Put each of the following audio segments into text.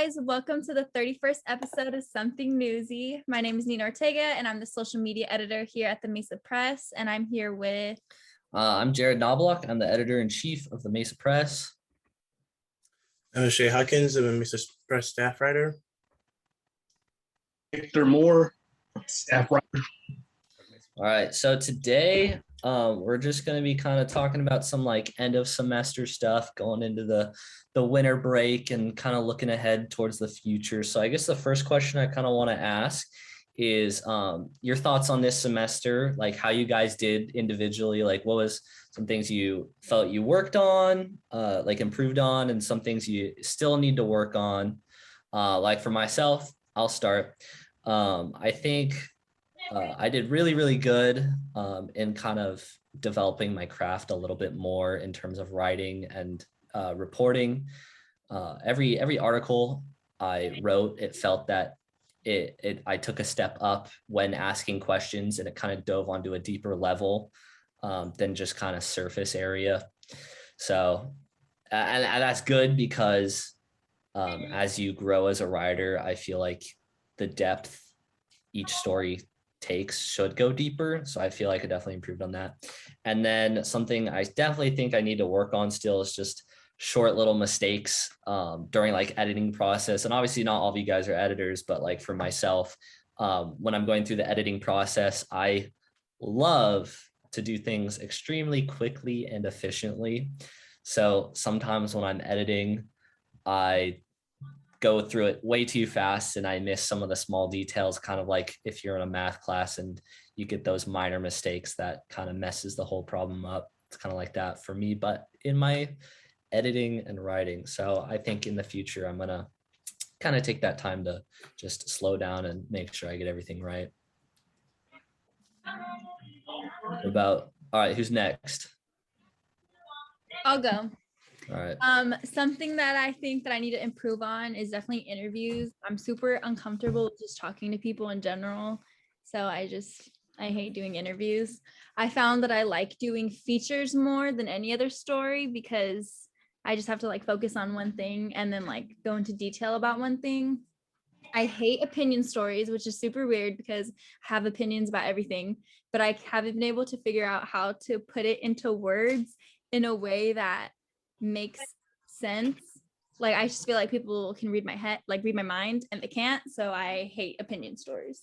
guys, welcome to the 31st episode of Something Newsy. My name is Nina Ortega and I'm the social media editor here at the Mesa Press, and I'm here with I'm Jared Knobloch. I'm the editor-in-chief of the Mesa Press. I'm Shay Hawkins. I'm a Mesa Press staff writer. Victor Moore, staff writer. All right, so today we're just going to be kind of talking about some like end of semester stuff going into the winter break and kind of looking ahead towards the future. So I guess the first question I kind of want to ask is your thoughts on this semester, like how you guys did individually, like what was some things you felt you worked on, like improved on, and some things you still need to work on. Like for myself, I'll start. I think I did really, really good in kind of developing my craft a little bit more in terms of writing and reporting. Every article I wrote, it felt that I took a step up when asking questions, and it kind of dove onto a deeper level than just kind of surface area. So, and that's good because as you grow as a writer, I feel like the depth each story takes should go deeper. So I feel like I definitely improved on that. And then something I definitely think I need to work on still is just short little mistakes during like editing process. And obviously not all of you guys are editors, but like for myself, when I'm going through the editing process, I love to do things extremely quickly and efficiently. So sometimes when I'm editing, I go through it way too fast and I miss some of the small details, kind of like if you're in a math class and you get those minor mistakes that kind of messes the whole problem up. It's kind of like that for me, but in my editing and writing. So I think in the future, I'm going to kind of take that time to just slow down and make sure I get everything right. All right, who's next? I'll go. All right. Something that I think that I need to improve on is definitely interviews. I'm super uncomfortable with just talking to people in general. So I hate doing interviews. I found that I like doing features more than any other story because I just have to like focus on one thing and then like go into detail about one thing. I hate opinion stories, which is super weird because I have opinions about everything, but I haven't been able to figure out how to put it into words in a way that makes sense. Like I just feel like people can read my head, like read my mind, and they can't. So I hate opinion stories.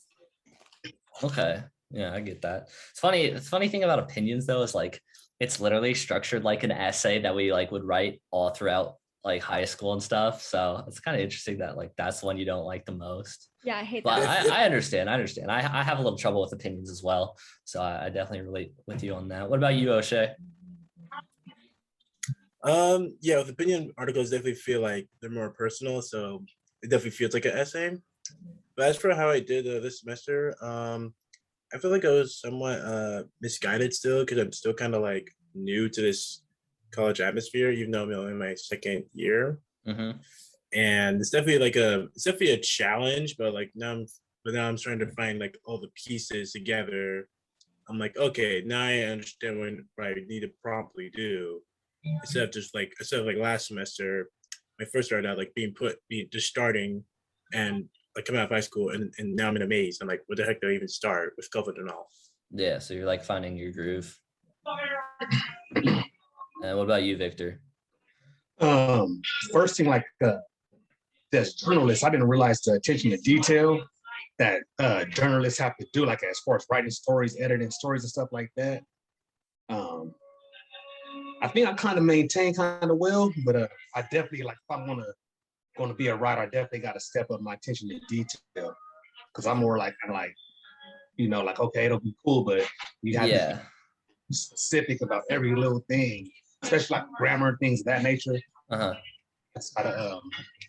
Okay. Yeah, I get that. It's funny. The funny thing about opinions though is like it's literally structured like an essay that we like would write all throughout like high school and stuff. So it's kind of interesting that like that's the one you don't like the most. Yeah, I hate but that. I understand. I have a little trouble with opinions as well. So I definitely relate with you on that. What about you, O'Shea? Yeah, with opinion articles definitely feel like they're more personal, so it definitely feels like an essay. But as for how I did this semester, I feel like I was somewhat misguided still because I'm still kind of like new to this college atmosphere, even though I'm in my second year. Mm-hmm. And it's definitely a challenge, but like now I'm trying to find like all the pieces together. I'm like, okay, now I understand what I need to promptly do. Instead of like last semester, I first started out like just starting and like coming out of high school and now I'm in a maze. I'm like, what the heck do I even start with COVID and all? Yeah, so you're like finding your groove. And what about you, Victor? First thing, like as journalists, I didn't realize the attention to detail that journalists have to do, like as far as writing stories, editing stories and stuff like that. I think I kind of maintain kind of well, but I definitely like if I'm going to be a writer, I definitely got to step up my attention to detail because I'm more like kind of like, you know, like okay, it'll be cool, but you have to be specific about every little thing, especially like grammar and things of that nature. Uh-huh. That's gotta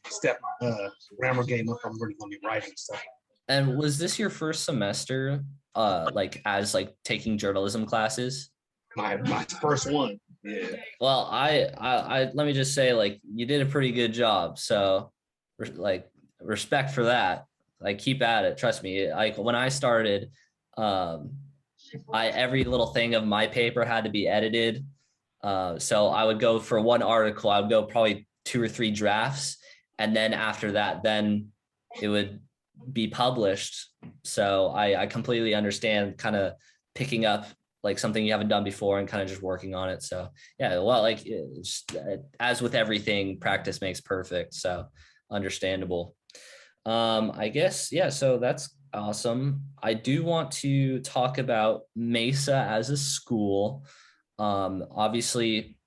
step my grammar game up. I'm really going to be writing stuff. And was this your first semester, like as like taking journalism classes? My first one. Yeah. Well, I let me just say, like, you did a pretty good job. So, like, respect for that. Like, keep at it. Trust me. Like when I started, every little thing of my paper had to be edited. So I would go for one article. I would go probably 2 or 3 drafts, and then after that, then it would be published. So I completely understand kind of picking up like something you haven't done before and kind of just working on it. So yeah, well, like as with everything, practice makes perfect. So understandable. I guess, yeah, so that's awesome. I do want to talk about Mesa as a school. Obviously,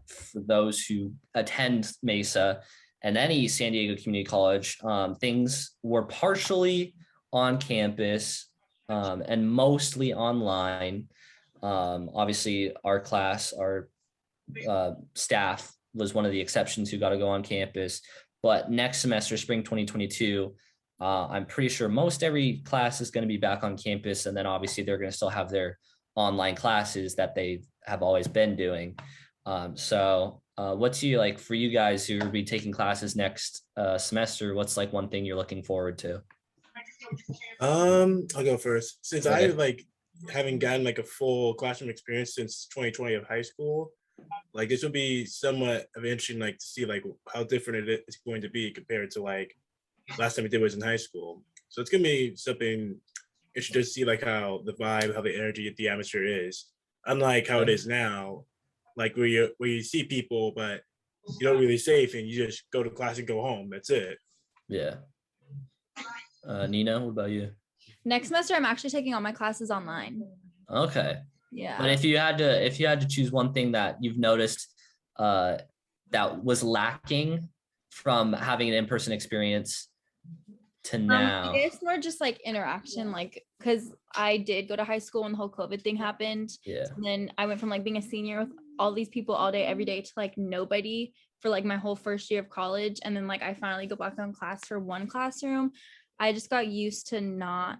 for those who attend Mesa and any San Diego Community College, things were partially on campus and mostly online. Obviously, our class, our staff was one of the exceptions who got to go on campus. But next semester, spring 2022, I'm pretty sure most every class is going to be back on campus. And then obviously they're going to still have their online classes that they have always been doing. What's you like for you guys who will be taking classes next semester? What's like one thing you're looking forward to? I'll go first. Since I Okay. like haven't gotten like a full classroom experience since 2020 of high school, like this will be somewhat of interesting, like to see like how different it's going to be compared to like last time we did was in high school. So it's gonna be something interesting to see like how the vibe, how the energy, the atmosphere is, unlike how it is now, like where you see people but you don't really say anything. You just go to class and go home. That's it. Yeah. Nina, what about you? Next semester, I'm actually taking all my classes online. Okay. Yeah. But if you had to choose one thing that you've noticed that was lacking from having an in-person experience to now. I guess more just like interaction, like because I did go to high school when the whole COVID thing happened. Yeah. And then I went from like being a senior with all these people all day, every day to like nobody for like my whole first year of college. And then like I finally go back on class for one classroom. I just got used to not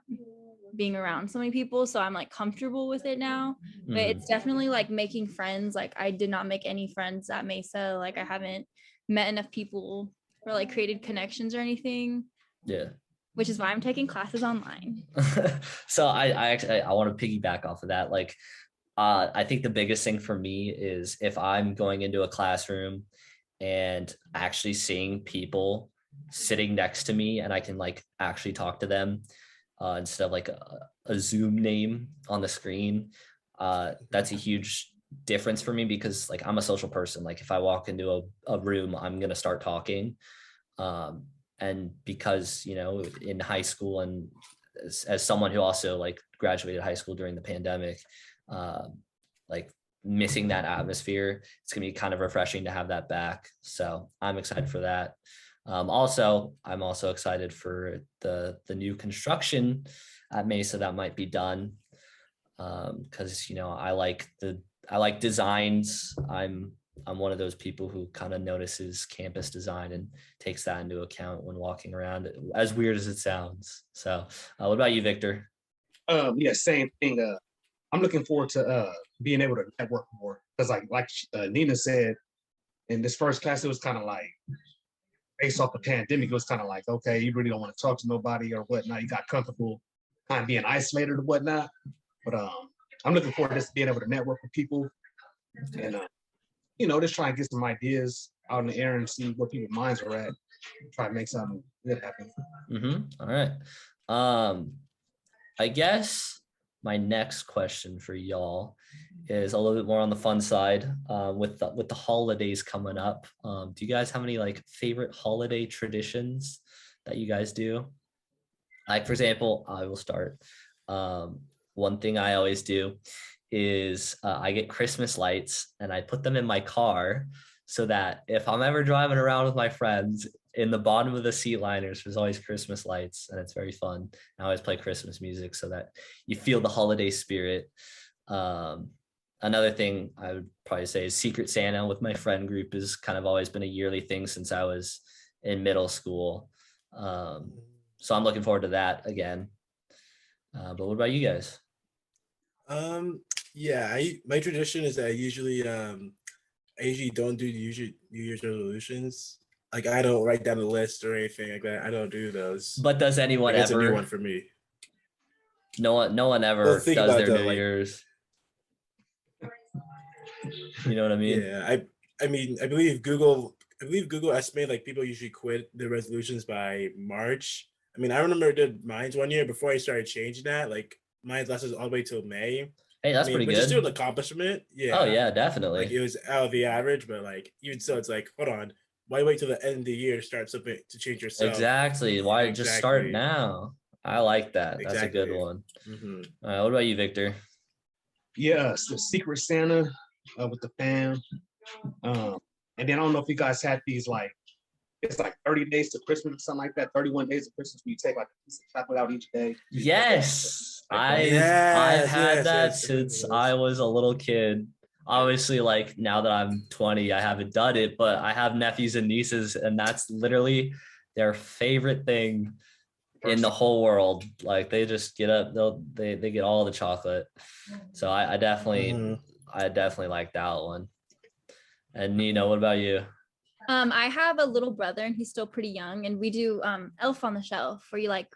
being around so many people. So I'm like comfortable with it now. But it's definitely like making friends. Like I did not make any friends at Mesa. Like I haven't met enough people or like created connections or anything. Yeah. Which is why I'm taking classes online. So I want to piggyback off of that. Like, I think the biggest thing for me is if I'm going into a classroom and actually seeing people sitting next to me and I can like actually talk to them instead of like a Zoom name on the screen. That's a huge difference for me because like I'm a social person. Like if I walk into a room, I'm gonna start talking. And because in high school and as someone who also like graduated high school during the pandemic, like missing that atmosphere, it's gonna be kind of refreshing to have that back. So I'm excited for that. I'm also excited for the new construction at Mesa that might be done because I like designs. I'm one of those people who kind of notices campus design and takes that into account when walking around, as weird as it sounds. So what about you, Victor? Yeah, same thing. I'm looking forward to being able to network more because like Nina said, in this first class, it was kind of like based off the pandemic, it was kind of like, okay, you really don't want to talk to nobody or whatnot. You got comfortable kind of being isolated or whatnot. But I'm looking forward to just being able to network with people and just try and get some ideas out in the air and see what people's minds are at. Try to make something good happen. All right. I guess my next question for y'all is a little bit more on the fun side. With the holidays coming up, do you guys have any like favorite holiday traditions that you guys do? Like for example, I will start. One thing I always do is I get Christmas lights and I put them in my car so that if I'm ever driving around with my friends, in the bottom of the seat liners, there's always Christmas lights and it's very fun. I always play Christmas music so that you feel the holiday spirit. Another thing I would probably say is Secret Santa with my friend group has kind of always been a yearly thing since I was in middle school. So I'm looking forward to that again. But what about you guys? Yeah, my tradition is that I usually don't do the New Year's resolutions. Like I don't write down a list or anything like that. I don't do those. But does anyone That's ever? a new one for me. No one ever think does about their that, New like- Year's. You know what I mean? Yeah, I mean, I believe Google I believe Google estimated like people usually quit their resolutions by March. I mean, I remember I did mine one year before I started changing that. Like mine lasted all the way till May. Hey, I that's mean, pretty which is still an good. accomplishment. Oh Yeah. yeah, Like it definitely. was out of the average, but like even so, it's like, hold on, why wait till the end of the year to start something to change yourself? Exactly. Why just start Exactly. now? I like that. That's a good Exactly. one. Hmm. All right, what about you, Victor? Yeah, so Secret Santa with the fam. And then I don't know if you guys had these like it's like 30 days to Christmas or something like that. 31 days of Christmas where you take like a piece of chocolate out each day. Yes, Like that. I've Yes, had yes, that yes. I remember since those. I was a little kid. Obviously, like now that I'm 20, I haven't done it, but I have nephews and nieces, and that's literally their favorite thing in the whole world. Like they just get up, they get all the chocolate. So Mhm. I definitely like that one. And Nina, what about you? I have a little brother and he's still pretty young, and we do Elf on the Shelf where you like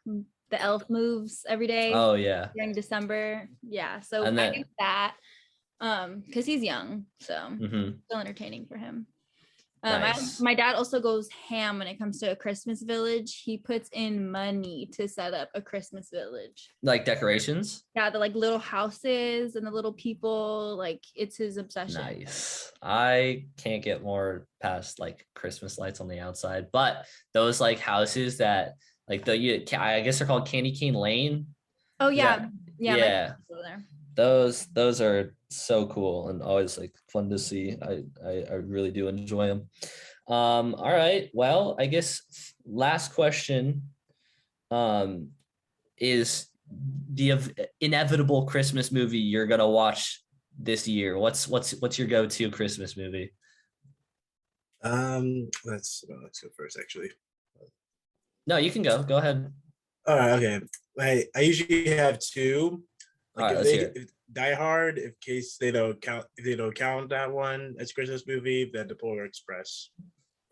the elf moves every day Oh yeah. during December. Yeah, so And I do then that because he's young, so mhm, still entertaining for him. nice. My dad also goes ham when it comes to a Christmas village. He puts in money to set up a Christmas village. Like decorations? Yeah, the like little houses and the little people, like it's his obsession. Nice. I can't get more past like Christmas lights on the outside, but those like houses that like I guess they're called Candy Cane Lane. Oh Is yeah, that yeah, my yeah, parents go there. those are so cool and always like fun to see. I really do enjoy them. All right. Well, I guess last question um is the inevitable Christmas movie you're gonna watch this year. What's your go-to Christmas movie? Let's go first actually. No, you can go. Go ahead. All right, okay. I usually have two. All Like right, if let's they hear it. if Die Hard, in case they don't count if they don't count that one as Christmas movie, then the Polar Express.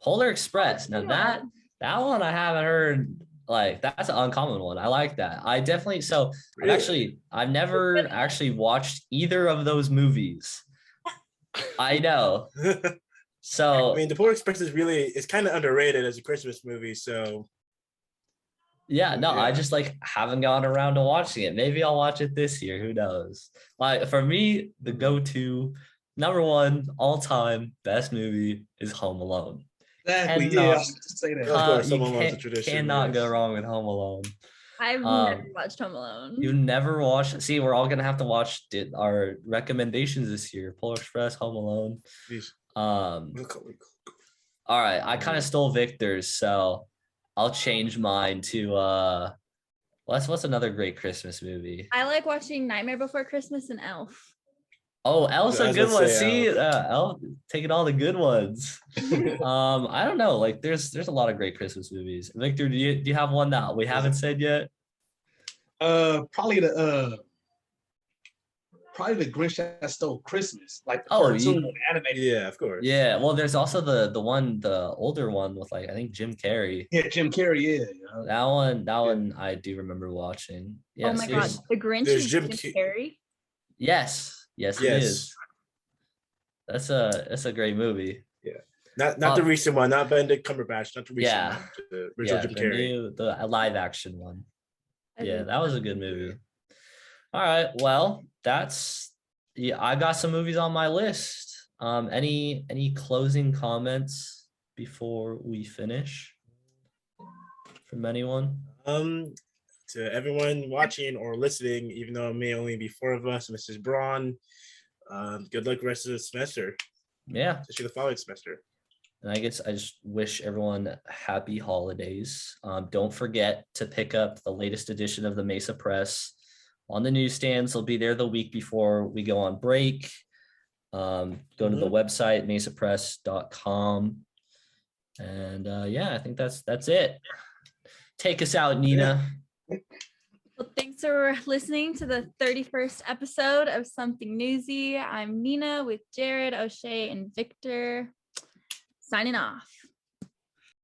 Polar Express. Now Good one. that one I haven't heard. Like that's an uncommon one. I like that. I definitely so Really? I've never actually watched either of those movies. I know. I So mean, the Polar Express is really it's kind of underrated as a Christmas movie. So yeah, no, I yeah. just like haven't gotten around to watching it. Maybe I'll watch it this year. Who knows? Like for me, the go-to number one all-time best movie is Home Alone. Exactly. Yeah, I was Cannot to say that. Of course, you someone loves a tradition. cannot go Yes. wrong with Home Alone. I've never Um, watched Home you Alone. never watched. See, we're all gonna have to watch our recommendations this year: Polar Express, Home Alone. Please. Um, all right, I kind of stole Victor's, so I'll change mine to what's another great Christmas movie? I like watching Nightmare Before Christmas and Elf. Oh, Elf's a As I good one. say, See, Elf taking all the good ones. I don't know. Like, there's a lot of great Christmas movies. Victor, do you have one that we haven't said yet? Probably the Grinch that stole Christmas, like the Oh, cartoon or the animated. yeah, of course. yeah. Well, there's also the older one with like I think Jim Carrey. Yeah, Jim Carrey. Yeah. That one I do remember watching. Oh Yes, my god, There's The Grinch there's is Jim. Jim Carrey. yes, it is. Yes. That's a great movie. Yeah. Not the recent one, not Benedict Cumberbatch, not the recent Yeah, one, the original yeah, Jim Carrey. the live action one. I Yeah, think that was a good movie. All right, well, I got some movies on my list. Any closing comments before we finish from anyone? To everyone watching or listening, even though it may only be four of us, Mrs. Braun, good luck rest of the semester, Yeah. especially the following semester. And I guess I just wish everyone happy holidays. Don't forget to pick up the latest edition of the Mesa Press on the newsstands. They'll be there the week before we go on break. Go to the website, mesapress.com. And yeah, I think that's it. Take us out, Nina. Well, thanks for listening to the 31st episode of Something Newsy. I'm Nina with Jared, O'Shea, and Victor. Signing off.